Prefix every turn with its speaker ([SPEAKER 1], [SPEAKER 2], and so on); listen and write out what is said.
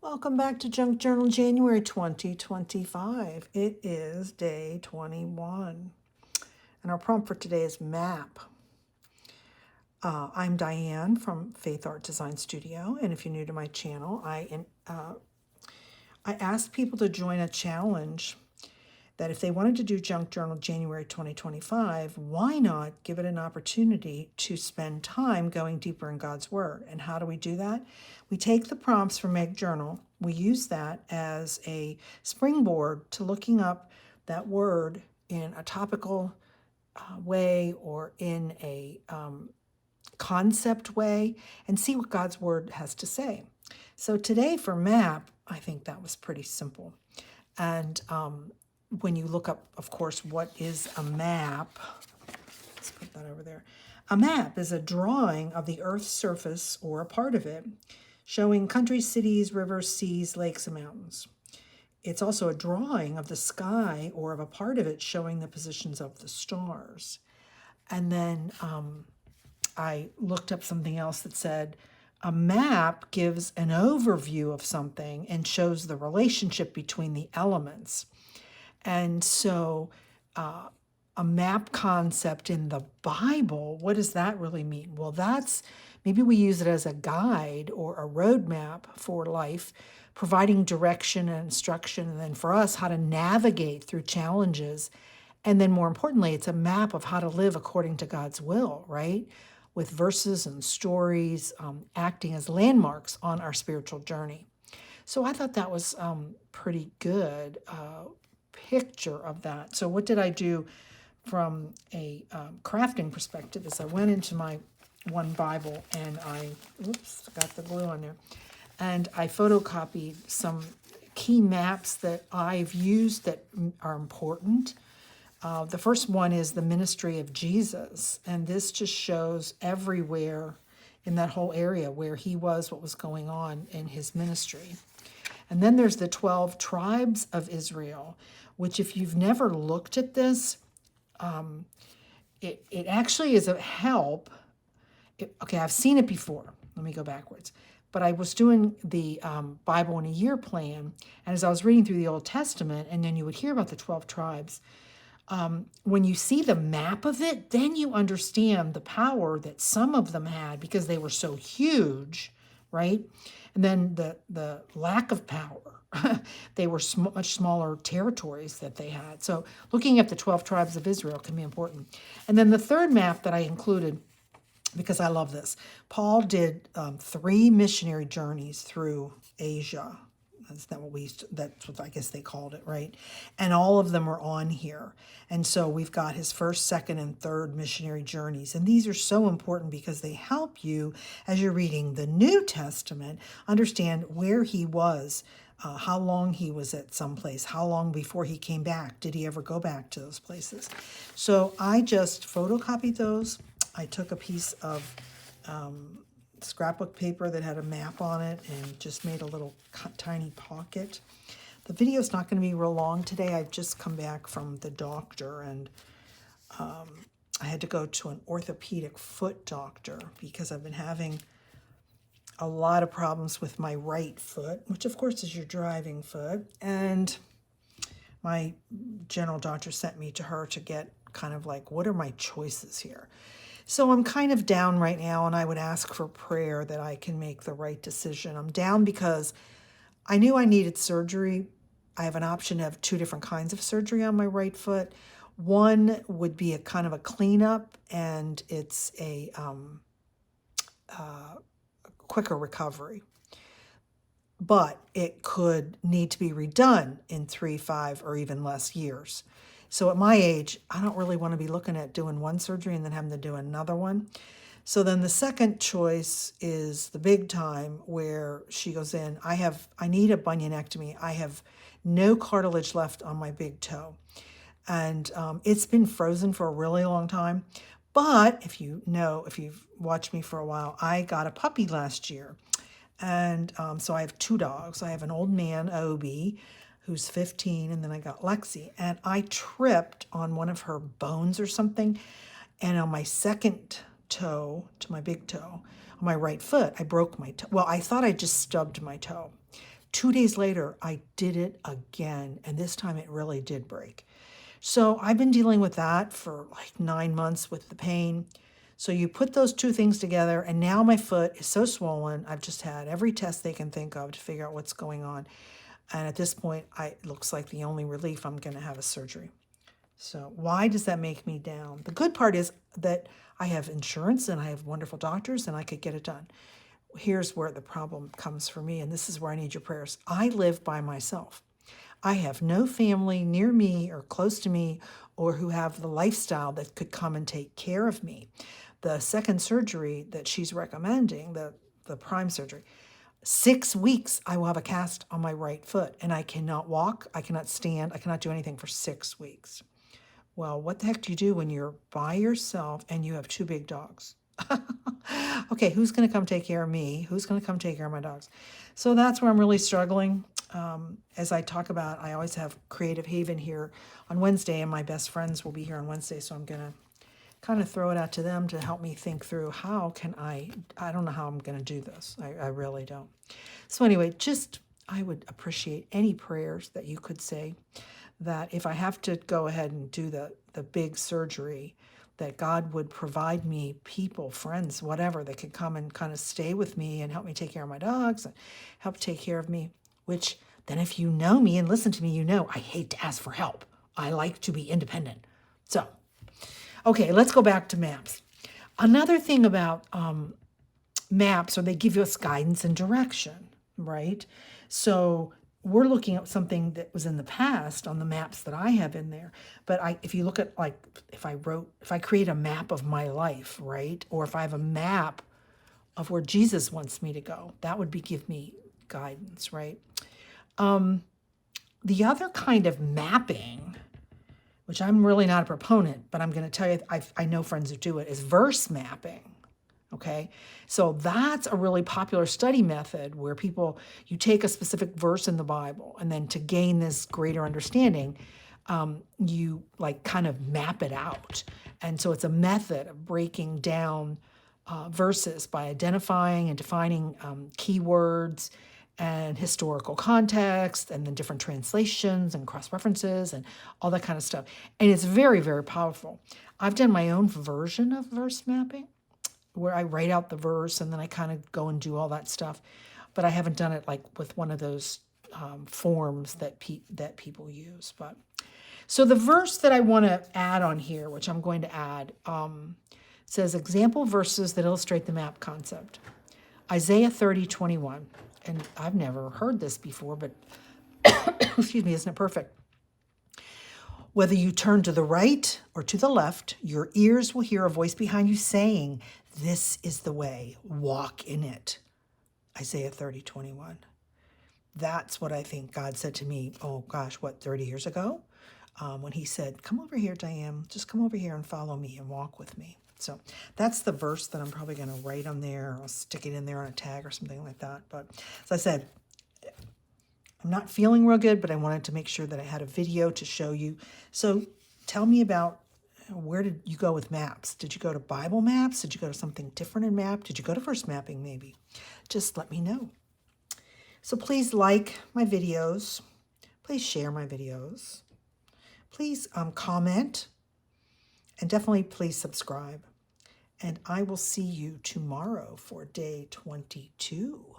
[SPEAKER 1] Welcome back to Junk Journal, January 2025. It is day 21. And our prompt for today is map. I'm Diane from FaithArt Design Studio. And if you're new to my channel, I asked people to join a challenge that if they wanted to do Junk Journal January 2025, why not give it an opportunity to spend time going deeper in God's Word? And how do we do that? We take the prompts from Meg Journal. We use that as a springboard to looking up that word in a topical way or in a concept way and see what God's Word has to say. So today for map, I think that was pretty simple. And when you look up, of course, what is a map, let's put that over there. A map is a drawing of the Earth's surface or a part of it, showing countries, cities, rivers, seas, lakes, and mountains. It's also a drawing of the sky or of a part of it showing the positions of the stars. And then I looked up something else that said, a map gives an overview of something and shows the relationship between the elements. And so a map concept in the Bible, what does that really mean? Well, maybe we use it as a guide or a roadmap for life, providing direction and instruction, and then for us, how to navigate through challenges. And then more importantly, it's a map of how to live according to God's will, right? With verses and stories acting as landmarks on our spiritual journey. So I thought that was pretty good picture of that. So what did I do from a crafting perspective is I went into my one Bible and I got the glue on there, and I photocopied some key maps that I've used that are important. The first one is the ministry of Jesus, and this just shows everywhere in that whole area where he was, what was going on in his ministry. And then there's the 12 tribes of Israel, which if you've never looked at this, it actually is a help. Okay, I've seen it before. Let me go backwards. But I was doing the Bible in a year plan, and as I was reading through the Old Testament, and then you would hear about the 12 tribes, when you see the map of it, then you understand the power that some of them had because they were so huge, right? And then the lack of power. They were much smaller territories that they had. So looking at the 12 tribes of Israel can be important. And then the third map that I included, because I love this, Paul did 3 missionary journeys through Asia. That's what I guess they called it, right? And all of them are on here. And so we've got his first, second, and third missionary journeys. And these are so important because they help you, as you're reading the New Testament, understand where he was, how long he was at some place, how long before he came back. Did he ever go back to those places? So I just photocopied those. I took a piece of scrapbook paper that had a map on it and just made a little tiny pocket. The video's not going to be real long today. I've just come back from the doctor, and I had to go to an orthopedic foot doctor because I've been having a lot of problems with my right foot, which of course is your driving foot. And my general doctor sent me to her to get kind of like, what are my choices here? So I'm kind of down right now, and I would ask for prayer that I can make the right decision. I'm down because I knew I needed surgery. I have an option to have 2 different kinds of surgery on my right foot. One would be a kind of a cleanup, and it's a quicker recovery. But it could need to be redone in 3, 5, or even less years. So at my age, I don't really want to be looking at doing one surgery and then having to do another one. So then the second choice is the big time where she goes in. I need a bunionectomy. I have no cartilage left on my big toe. And it's been frozen for a really long time. But if you've watched me for a while, I got a puppy last year. And so I have 2 dogs. I have an old man, Obi, who's 15, and then I got Lexi. And I tripped on one of her bones or something, and on my second toe, to my big toe, on my right foot, I broke my toe. Well, I thought I just stubbed my toe. 2 days later, I did it again, and this time it really did break. So I've been dealing with that for like 9 months with the pain. So you put those two things together, and now my foot is so swollen. I've just had every test they can think of to figure out what's going on. And at this point, it looks like the only relief, I'm going to have a surgery. So why does that make me down? The good part is that I have insurance and I have wonderful doctors and I could get it done. Here's where the problem comes for me, and this is where I need your prayers. I live by myself. I have no family near me or close to me or who have the lifestyle that could come and take care of me. The second surgery that she's recommending, the prime surgery, 6 weeks I will have a cast on my right foot, and I cannot walk, I cannot stand, I cannot do anything for 6 weeks. Well, what the heck do you do when you're by yourself and you have two big dogs? Okay, who's going to come take care of me? Who's going to come take care of my dogs? So that's where I'm really struggling. As I talk about, I always have Creative Haven here on Wednesday, and my best friends will be here on Wednesday, so I'm going to kind of throw it out to them to help me think through how can I don't know how I'm going to do this. I really don't. So anyway, I would appreciate any prayers that you could say, that if I have to go ahead and do the big surgery, that God would provide me people, friends, whatever, that could come and kind of stay with me and help me take care of my dogs and help take care of me, which then if you know me and listen to me, you know I hate to ask for help. I like to be independent. So, okay, let's go back to MAPS. Another thing about MAPS, or they give us guidance and direction, right? So we're looking at something that was in the past on the maps that I have in there. But if you look at, like, if I create a map of my life, right? Or if I have a map of where Jesus wants me to go, that would give me guidance, right? The other kind of mapping, which I'm really not a proponent, but I'm going to tell you, I know friends who do it, is verse mapping. Okay, so that's a really popular study method where you take a specific verse in the Bible, and then to gain this greater understanding, you like kind of map it out. And so it's a method of breaking down verses by identifying and defining keywords and historical context, and then different translations and cross-references and all that kind of stuff. And it's very, very powerful. I've done my own version of verse mapping, where I write out the verse and then I kind of go and do all that stuff. But I haven't done it like with one of those forms that people use. So the verse that I want to add on here, which I'm going to add, says example verses that illustrate the map concept. Isaiah 30:21. And I've never heard this before, but excuse me, isn't it perfect? Whether you turn to the right or to the left, your ears will hear a voice behind you saying, "This is the way, walk in it." Isaiah 30:21. That's what I think God said to me, 30 years ago? When he said, "Come over here, Diane, just come over here and follow me and walk with me." So that's the verse that I'm probably going to write on there. I'll stick it in there on a tag or something like that. But as I said, I'm not feeling real good, but I wanted to make sure that I had a video to show you. So tell me about, where did you go with maps? Did you go to Bible maps? Did you go to something different in map? Did you go to verse mapping maybe? Just let me know. So please like my videos. Please share my videos. Please comment. And definitely please subscribe. And I will see you tomorrow for day 22.